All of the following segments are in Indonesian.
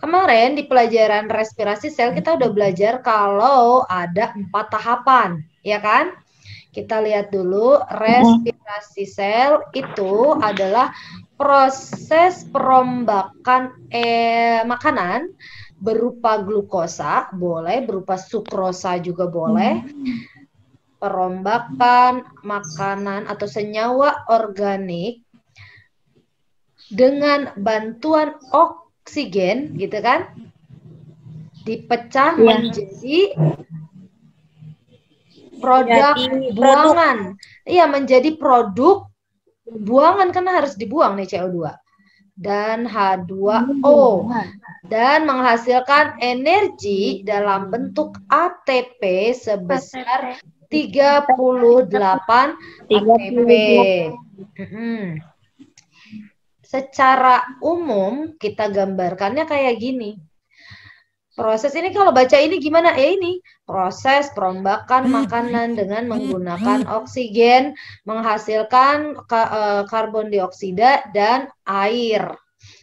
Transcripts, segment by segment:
Kemarin di pelajaran respirasi sel kita udah belajar kalau ada 4 tahapan, ya kan? Kita lihat dulu, respirasi sel itu adalah proses perombakan makanan berupa glukosa, boleh, berupa sukrosa juga boleh. Perombakan makanan atau senyawa organik dengan bantuan oksigen, gitu kan? Dipecah menjadi produk buangan. Iya, menjadi produk buangan karena harus dibuang nih CO2 dan H2O dan menghasilkan energi dalam bentuk ATP sebesar 38 ATP. Secara umum kita gambarkannya kayak gini. Proses ini kalau baca ini gimana? Ya ini, proses perombakan makanan dengan menggunakan oksigen, menghasilkan karbon dioksida dan air.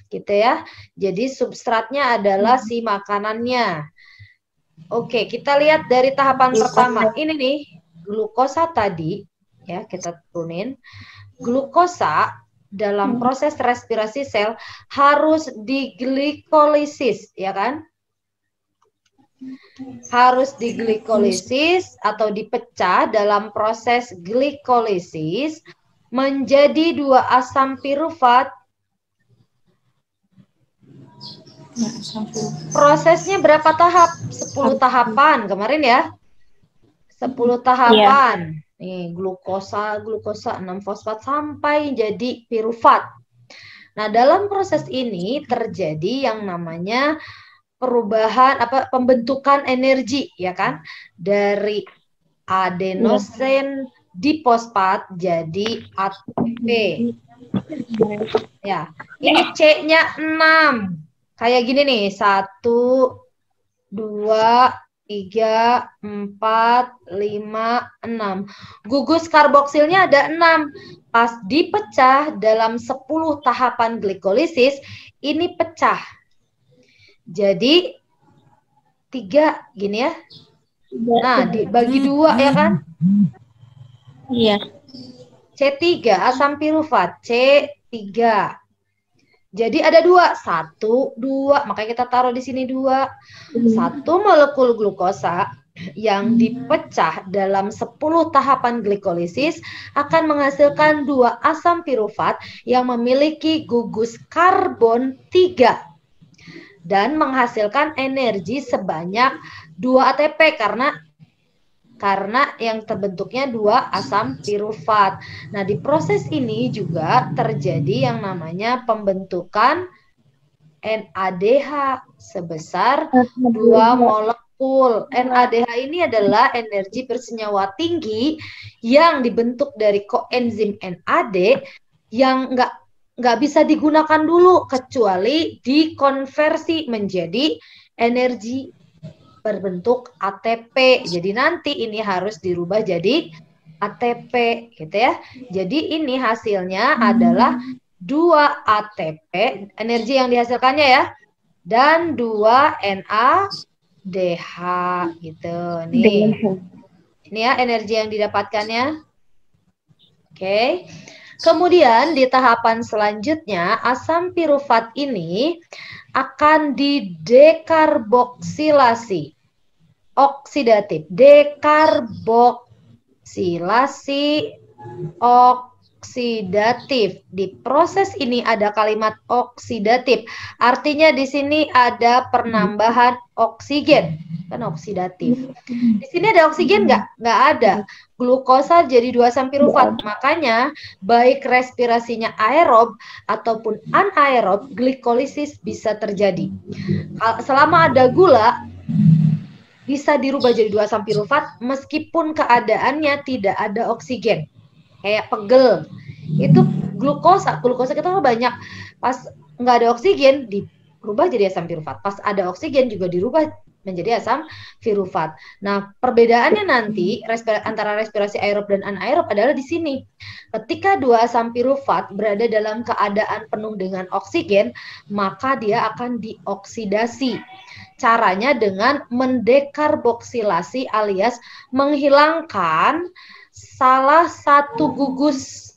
Gitu ya. Jadi substratnya adalah si makanannya. Oke, kita lihat dari tahapan pertama. Ini nih, glukosa tadi, ya kita turunin. Glukosa dalam proses respirasi sel harus diglikolisis, ya kan? Harus diglikolisis atau dipecah dalam proses glikolisis menjadi 2 asam pirufat. Prosesnya berapa tahap? 10 tahapan kemarin ya. 10 tahapan. Nih, glukosa 6-fosfat sampai jadi pirufat. Nah, dalam proses ini terjadi yang namanya perubahan pembentukan energi, ya kan? Dari adenosin difosfat jadi ATP. Ya, ini C-nya 6. Kayak gini nih, 1, 2, 3, 4, 5, 6. Gugus karboksilnya ada 6. Pas dipecah dalam 10 tahapan glikolisis, ini pecah. Jadi 3 gini ya. Nah, dibagi 2 ya kan? Iya. C3 asam pirufat, C3. Jadi ada 2, 1, 2, makanya kita taruh di sini 2. 1 molekul glukosa yang dipecah dalam 10 tahapan glikolisis akan menghasilkan 2 asam pirufat yang memiliki gugus karbon 3 dan menghasilkan energi sebanyak 2 ATP karena yang terbentuknya 2 asam pirufat. Nah, di proses ini juga terjadi yang namanya pembentukan NADH sebesar 2 molekul. NADH ini adalah energi bersenyawa tinggi yang dibentuk dari koenzim NAD yang nggak bisa digunakan dulu kecuali dikonversi menjadi energi berbentuk ATP. Jadi nanti ini harus dirubah jadi ATP gitu ya. Jadi ini hasilnya adalah 2 ATP, energi yang dihasilkannya ya, dan 2 NADH gitu. Nih. Ini ya energi yang didapatkannya. Oke. Kemudian di tahapan selanjutnya asam pirufat ini akan didekarboksilasi oksidatif. Dekarboksilasi oksidatif. Di proses ini ada kalimat oksidatif. Artinya di sini ada penambahan oksigen. Kan oksidatif. Di sini ada oksigen nggak? Nggak ada. Glukosa jadi 2 asam pirufat. Makanya baik respirasinya aerob ataupun anaerob, glikolisis bisa terjadi. Selama ada gula, bisa dirubah jadi 2 asam pirufat meskipun keadaannya tidak ada oksigen. Kayak pegel. Itu glukosa kita banyak. Pas nggak ada oksigen, dirubah jadi asam pirufat. Pas ada oksigen juga dirubah menjadi asam pirufat. Nah, perbedaannya nanti antara respirasi aerob dan anaerob adalah di sini. Ketika dua asam pirufat berada dalam keadaan penuh dengan oksigen, maka dia akan dioksidasi. Caranya dengan mendekarboksilasi alias menghilangkan salah satu gugus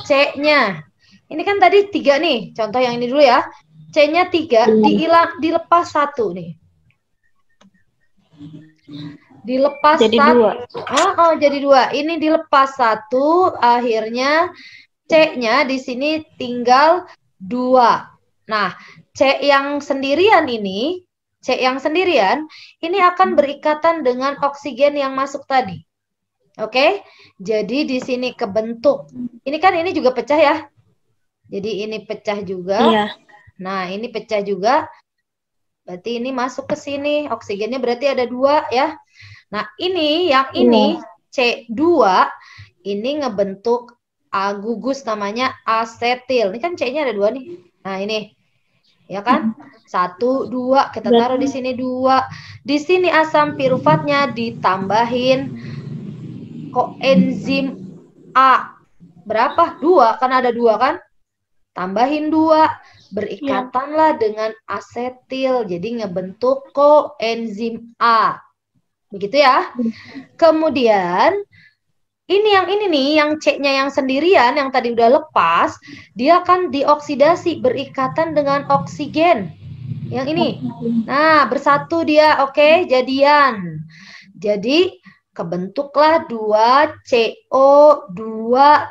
C-nya. Ini kan tadi 3 nih, contoh yang ini dulu ya. C-nya 3, dilepas 1 nih. Dilepas jadi 1. Jadi 2. Ini dilepas 1, akhirnya C-nya di sini tinggal 2. Nah, C yang sendirian ini akan berikatan dengan oksigen yang masuk tadi. Oke? Jadi di sini kebentuk. Ini kan ini juga pecah ya. Jadi ini pecah juga. Iya. Nah, ini pecah juga. Berarti ini masuk ke sini. Oksigennya berarti ada 2 ya. Nah, ini yang ini C2 ini ngebentuk gugus namanya asetil. Ini kan C-nya ada 2 nih. Nah, ini. Ya kan? 1, 2, kita taruh di sini 2. Di sini asam piruvatnya ditambahin koenzim A. Berapa? 2, kan ada 2 kan? Tambahin 2, berikatanlah dengan asetil. Jadi ngebentuk koenzim A. Begitu ya. Kemudian ini nih, yang C-nya yang sendirian, yang tadi udah lepas, dia akan dioksidasi, berikatan dengan oksigen. Yang ini. Nah, bersatu dia, oke, jadian. Jadi, kebentuklah 2CO2,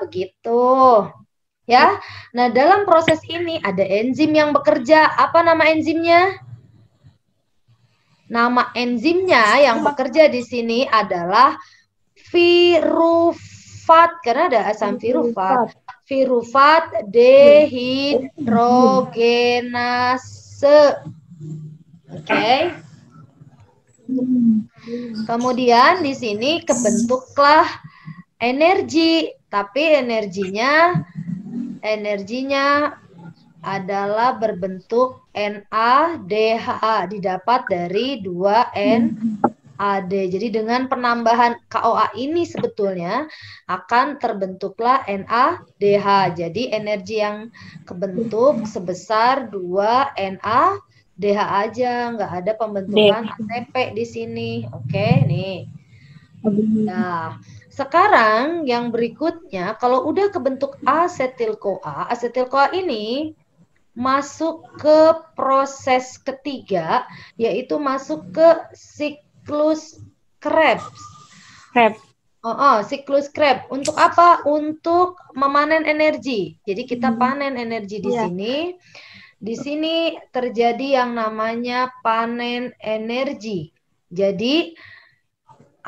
begitu. Ya. Nah, dalam proses ini ada enzim yang bekerja. Apa nama enzimnya? Nama enzimnya yang bekerja di sini adalah pirufat, karena ada asam pirufat. Pirufat dehidrogenase. Oke. Kemudian di sini kebentuklah energi, tapi energinya adalah berbentuk NADH, didapat dari 2NAD. Jadi dengan penambahan KOA ini sebetulnya akan terbentuklah NADH. Jadi energi yang kebentuk sebesar 2NADH aja, nggak ada pembentukan ATP di sini. Oke, nih. Nah, sekarang yang berikutnya, kalau udah kebentuk asetil-CoA ini masuk ke proses ketiga, yaitu masuk ke siklus Krebs. Siklus Krebs. Untuk apa? Untuk memanen energi. Jadi kita panen energi di sini. Di sini terjadi yang namanya panen energi. Jadi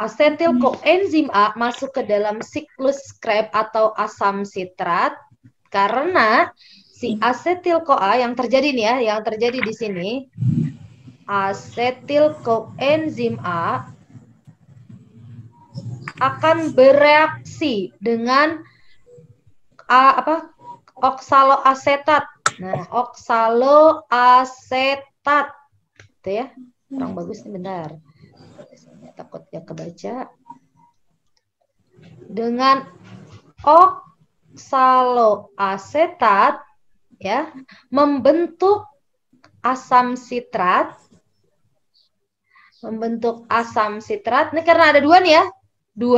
asetil koenzim A masuk ke dalam siklus Krebs atau asam sitrat karena si asetil CoA yang terjadi nih ya, yang terjadi di sini, asetil koenzim A akan bereaksi dengan oksaloasetat. Nah, oksaloasetat, itu ya, kurang bagus nih, bentar. Takut ya kebaca. Dengan oksaloasetat ya, membentuk asam sitrat. Ini karena ada 2 nih ya. 2.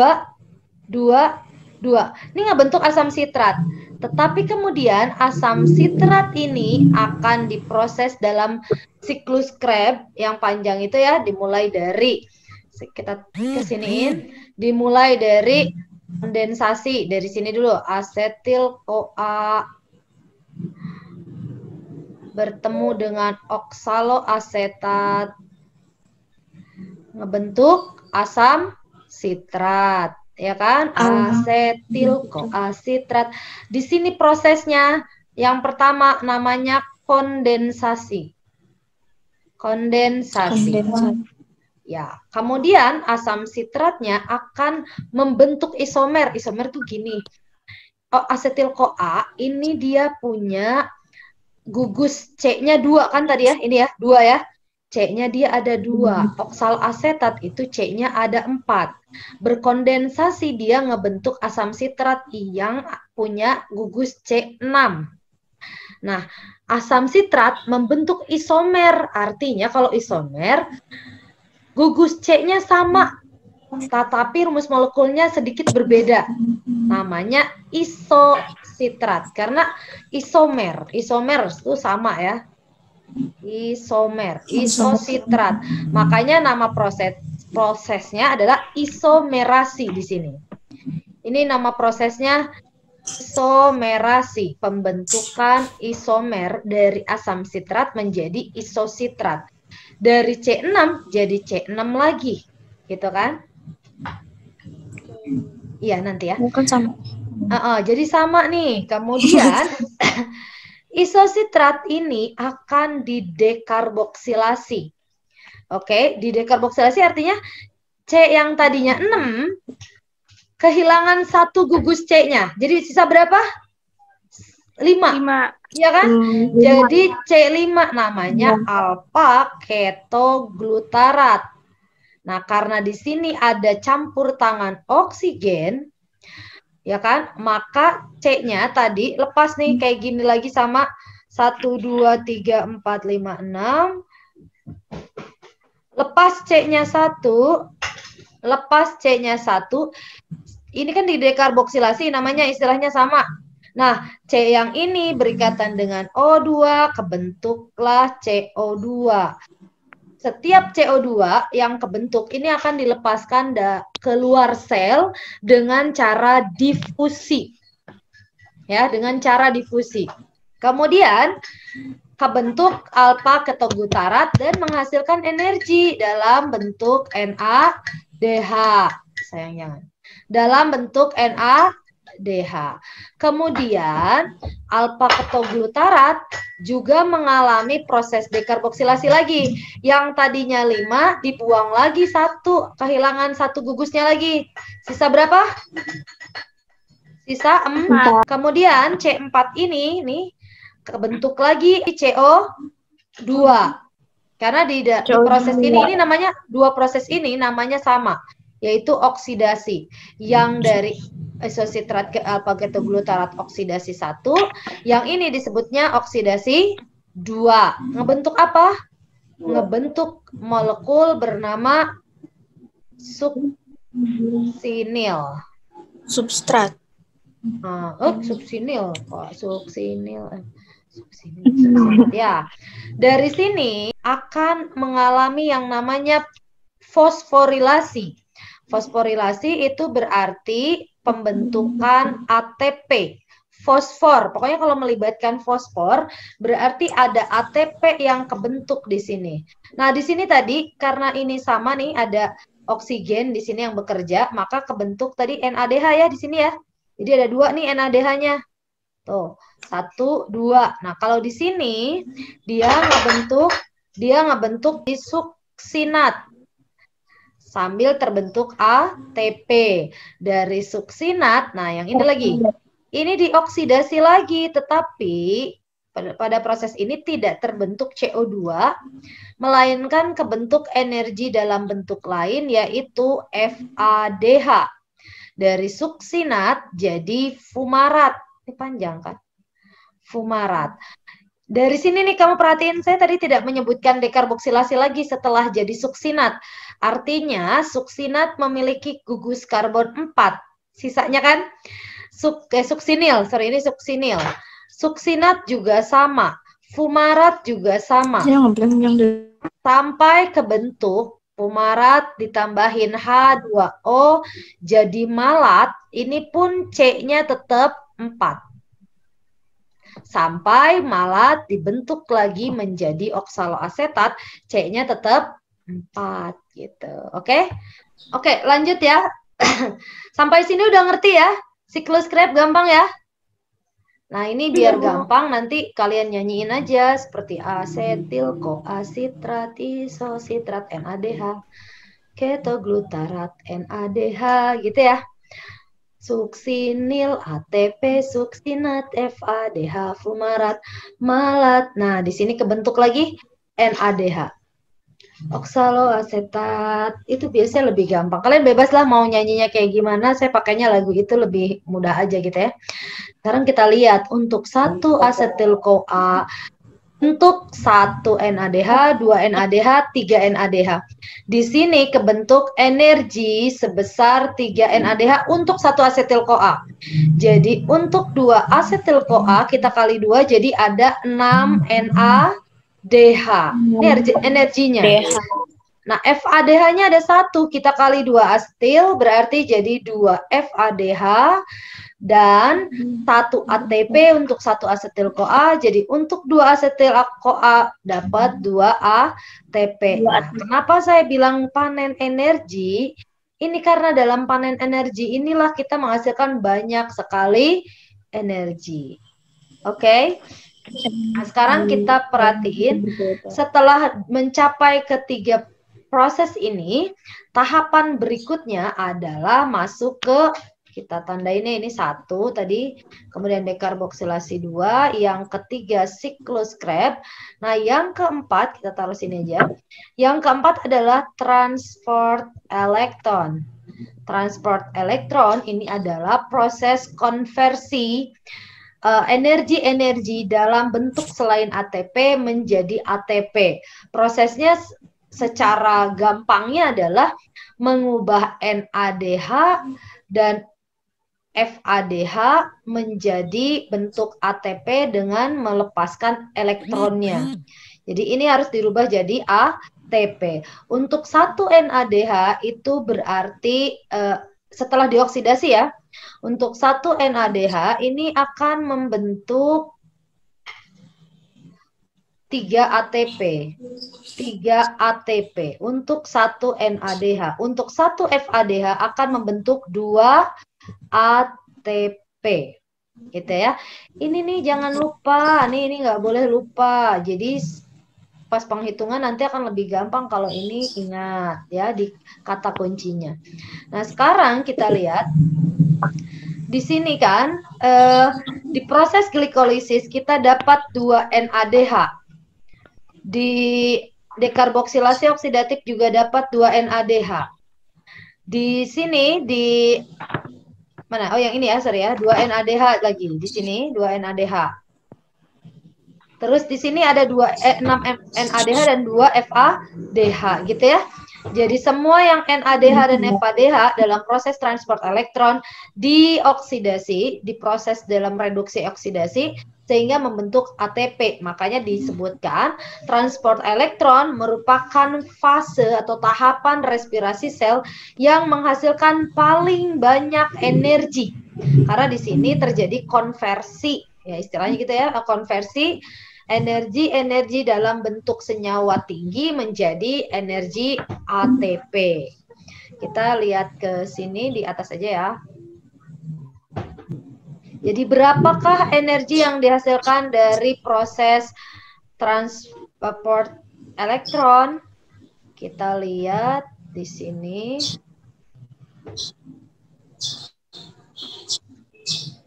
Ini ngebentuk asam sitrat. Tetapi kemudian asam sitrat ini akan diproses dalam siklus Krebs yang panjang itu ya, dimulai dari, kita kesiniin, dimulai dari kondensasi. Dari sini dulu, asetil CoA bertemu dengan oksaloasetat, ngebentuk asam sitrat, ya kan? Asetil CoA sitrat. Di sini prosesnya yang pertama namanya kondensasi. Ya, kemudian asam sitratnya akan membentuk isomer. Isomer tuh gini. Asetil CoA ini dia punya gugus C-nya 2 kan tadi ya, ini ya, 2 ya. C-nya dia ada 2. Oksalasetat itu C-nya ada 4. Berkondensasi dia ngebentuk asam sitrat yang punya gugus C6. Nah, asam sitrat membentuk isomer. Artinya kalau isomer, gugus C-nya sama, tetapi rumus molekulnya sedikit berbeda. Namanya isositrat. Karena isomer itu sama ya. Isositrat. Makanya nama prosesnya adalah isomerasi di sini. Ini nama prosesnya isomerasi, pembentukan isomer dari asam sitrat menjadi isositrat. Dari C6 jadi C6 lagi. Gitu kan? Iya, nanti ya. Bukan sama. Jadi sama nih. Kemudian isositrat ini akan didekarboksilasi. Oke, didekarboksilasi artinya C yang tadinya 6 kehilangan 1 gugus C-nya. Jadi sisa berapa? 5. Iya kan? Jadi C5 namanya alfa ketoglutarat. Nah, karena di sini ada campur tangan oksigen, ya kan? Maka C-nya tadi lepas nih kayak gini lagi sama 1, 2, 3, 4, 5, 6. Lepas C-nya 1, ini kan didekarboksilasi, namanya istilahnya sama. Nah, C yang ini berikatan dengan O2, kebentuklah CO2. Setiap CO2 yang kebentuk ini akan dilepaskan keluar sel dengan cara difusi. Ya, dengan cara difusi. Kemudian kebentuk alfa ketoglutarat dan menghasilkan energi dalam bentuk NADH. Sayang jangan. Dalam bentuk NADH. Kemudian alfa ketoglutarat juga mengalami proses dekarboksilasi lagi. Yang tadinya 5 dibuang lagi 1, kehilangan 1 gugusnya lagi. Sisa berapa? Sisa 4. Kemudian C4 ini nih kebentuk lagi CO2. Karena di proses ini namanya, 2 proses ini namanya sama, yaitu oksidasi. Yang dari isositrat ke alfa ketoglutarat oksidasi 1, yang ini disebutnya oksidasi 2. Ngebentuk apa? Ngebentuk molekul bernama suksinil. Substrat. Suksinil. Suksinil. Ya, dari sini akan mengalami yang namanya fosforilasi. Fosforilasi itu berarti pembentukan ATP, fosfor. Pokoknya kalau melibatkan fosfor, berarti ada ATP yang kebentuk di sini. Nah, di sini tadi karena ini sama nih, ada oksigen di sini yang bekerja, maka kebentuk tadi NADH ya di sini ya. Jadi ada 2 nih NADH-nya. Tuh, 1, 2. Nah, kalau di sini dia ngebentuk disuksinat. Sambil terbentuk ATP. Dari suksinat, nah yang ini lagi. Ini dioksidasi lagi, tetapi pada proses ini tidak terbentuk CO2, melainkan kebentuk energi dalam bentuk lain, yaitu FADH. Dari suksinat jadi fumarat. Ini panjang kan? Fumarat. Dari sini nih kamu perhatiin, saya tadi tidak menyebutkan dekarboksilasi lagi setelah jadi suksinat. Artinya suksinat memiliki gugus karbon 4. Sisanya kan suksinil, ini suksinil. Suksinat juga sama. Fumarat juga sama. Sampai kebentuk fumarat ditambahin H2O jadi malat, ini pun C-nya tetap 4. Sampai malat dibentuk lagi menjadi oksaloasetat, C-nya tetap 4 gitu. Oke? Oke, lanjut ya. Sampai sini udah ngerti ya? Siklus Krebs gampang ya? Nah, ini biar gampang nanti kalian nyanyiin aja seperti asetil koasitrat, isositrat, NADH, ketoglutarat, NADH gitu ya. Suksinil, ATP, suksinat, FADH, fumarat, malat. Nah, di sini kebentuk lagi NADH. Oksaloasetat itu biasanya lebih gampang. Kalian bebas lah mau nyanyinya kayak gimana. Saya pakainya lagu itu lebih mudah aja gitu ya. Sekarang kita lihat untuk 1-asetil-CoA, untuk 1 NADH, 2 NADH, 3 NADH. Di sini kebentuk energi sebesar 3 NADH untuk 1-asetil-CoA. Jadi untuk 2-asetil-CoA kita kali 2 jadi ada 6 NADH. Ini energinya. DH. Nah, FADH-nya ada 1, kita kali 2 asetil berarti jadi 2 FADH dan 1 ATP untuk 1-asetil-CoA. Jadi untuk 2-asetil-CoA dapat 2 ATP. Nah, kenapa saya bilang panen energi? Ini karena dalam panen energi inilah kita menghasilkan banyak sekali energi. Oke? Nah, sekarang kita perhatiin setelah mencapai ketiga proses ini, tahapan berikutnya adalah masuk ke, kita tandainnya ini 1 tadi, kemudian dekarboksilasi 2, yang ketiga siklus Krebs. Nah, yang keempat, kita taruh sini aja. Yang keempat adalah transport elektron. Transport elektron ini adalah proses konversi energi-energi dalam bentuk selain ATP menjadi ATP. Prosesnya secara gampangnya adalah mengubah NADH dan FADH menjadi bentuk ATP dengan melepaskan elektronnya. Jadi ini harus dirubah jadi ATP. Untuk 1 NADH itu berarti setelah dioksidasi ya, untuk 1 NADH ini akan membentuk 3 ATP. 3 ATP untuk 1 NADH. Untuk 1 FADH akan membentuk 2 ATP. Gitu ya. Ini nih jangan lupa, ini nggak boleh lupa. Jadi pas penghitungan nanti akan lebih gampang kalau ini ingat ya di kata kuncinya. Nah, sekarang kita lihat di sini kan di proses glikolisis kita dapat 2 NADH. Di dekarboksilasi oksidatif juga dapat 2 NADH. Di sini di mana? Oh, yang ini ya, sorry ya. 2 NADH lagi. Di sini 2 NADH. Terus di sini ada 6 NADH dan 2 FADH gitu ya. Jadi semua yang NADH dan FADH dalam proses transport elektron dioksidasi, diproses dalam reduksi oksidasi sehingga membentuk ATP. Makanya disebutkan transport elektron merupakan fase atau tahapan respirasi sel yang menghasilkan paling banyak energi. Karena di sini terjadi konversi, ya istilahnya gitu ya, konversi energi-energi dalam bentuk senyawa tinggi menjadi energi ATP. Kita lihat ke sini di atas aja ya. Jadi berapakah energi yang dihasilkan dari proses transport elektron? Kita lihat di sini.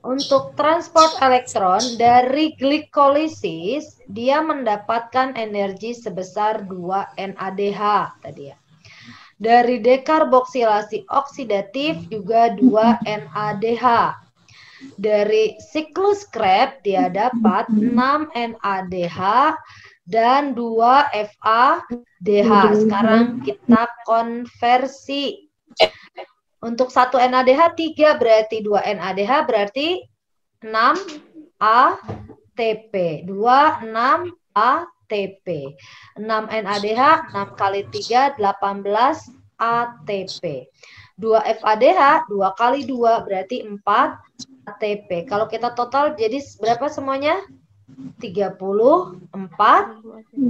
Untuk transport elektron dari glikolisis, dia mendapatkan energi sebesar 2 NADH tadi ya. Dari dekarboksilasi oksidatif juga 2 NADH. Dari siklus Krebs dia dapat 6 NADH dan 2 FADH. Sekarang kita konversi. Untuk 1 NADH 3 berarti 2 NADH berarti 6 ATP. 2 6 ATP. 6 NADH 6 kali 3 18 ATP. 2 FADH 2 kali 2 berarti 4 ATP. Kalau kita total jadi berapa semuanya? 34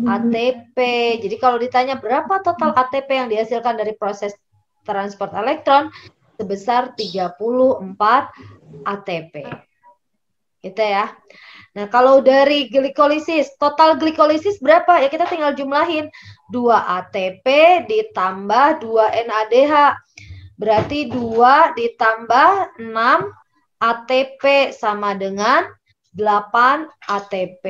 ATP. Jadi kalau ditanya berapa total ATP yang dihasilkan dari proses transport elektron, sebesar 34 ATP. Gitu ya. Nah, kalau dari glikolisis, total glikolisis berapa? Ya kita tinggal jumlahin. 2 ATP ditambah 2 NADH. Berarti 2 ditambah 6 ATP sama dengan 8 ATP.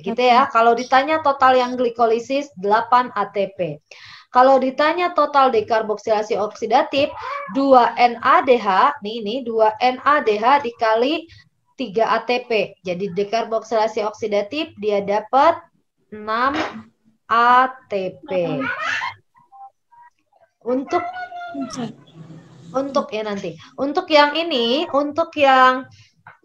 Gitu ya. Kalau ditanya total yang glikolisis 8 ATP. Kalau ditanya total dekarboksilasi oksidatif, 2 NADH, ini 2 NADH dikali 3 ATP. Jadi dekarboksilasi oksidatif dia dapat 6 ATP. Untuk ya nanti. Untuk yang ini, untuk yang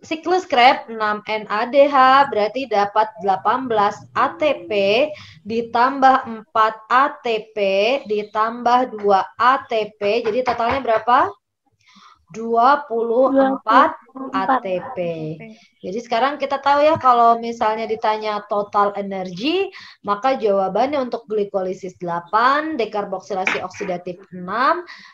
siklus Krebs 6 NADH berarti dapat 18 ATP ditambah 4 ATP ditambah 2 ATP. Jadi totalnya berapa? 24 ATP. Jadi sekarang kita tahu ya kalau misalnya ditanya total energi, maka jawabannya untuk glikolisis 8, dekarboksilasi oksidatif 6,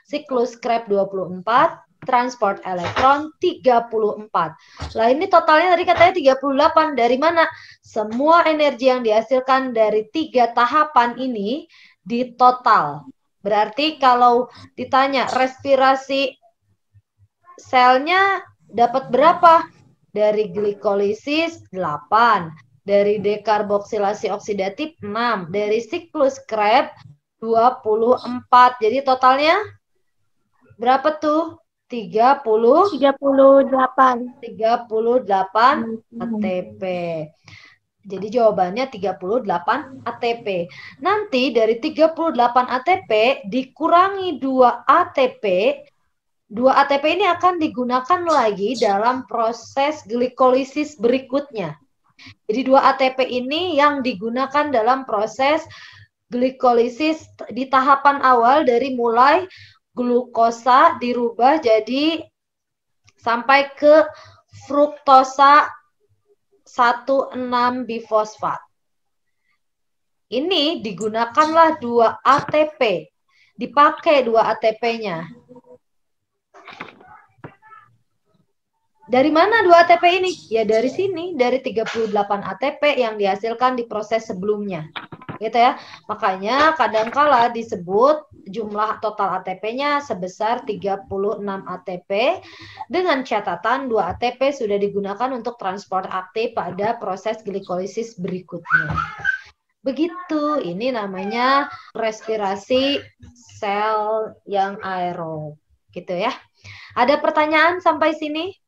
siklus Krebs 24, transport elektron 34. Lah ini totalnya tadi katanya 38. Dari mana? Semua energi yang dihasilkan dari 3 tahapan ini di total. Berarti kalau ditanya respirasi selnya dapat berapa? Dari glikolisis 8, dari dekarboksilasi oksidatif 6, dari siklus Krebs 24. Jadi totalnya berapa tuh? 38 ATP. Jadi jawabannya 38 ATP. Nanti dari 38 ATP dikurangi 2 ATP. 2 ATP ini akan digunakan lagi dalam proses glikolisis berikutnya. Jadi 2 ATP ini yang digunakan dalam proses glikolisis di tahapan awal dari mulai glukosa dirubah jadi sampai ke fruktosa 1,6 bifosfat. Ini digunakanlah 2 ATP. Dipakai 2 ATP-nya. Dari mana 2 ATP ini? Ya dari sini, dari 38 ATP yang dihasilkan di proses sebelumnya. Gitu ya. Makanya kadangkala disebut jumlah total ATP-nya sebesar 36 ATP dengan catatan 2 ATP sudah digunakan untuk transport aktif pada proses glikolisis berikutnya. Begitu, ini namanya respirasi sel yang aerob. Gitu ya. Ada pertanyaan sampai sini?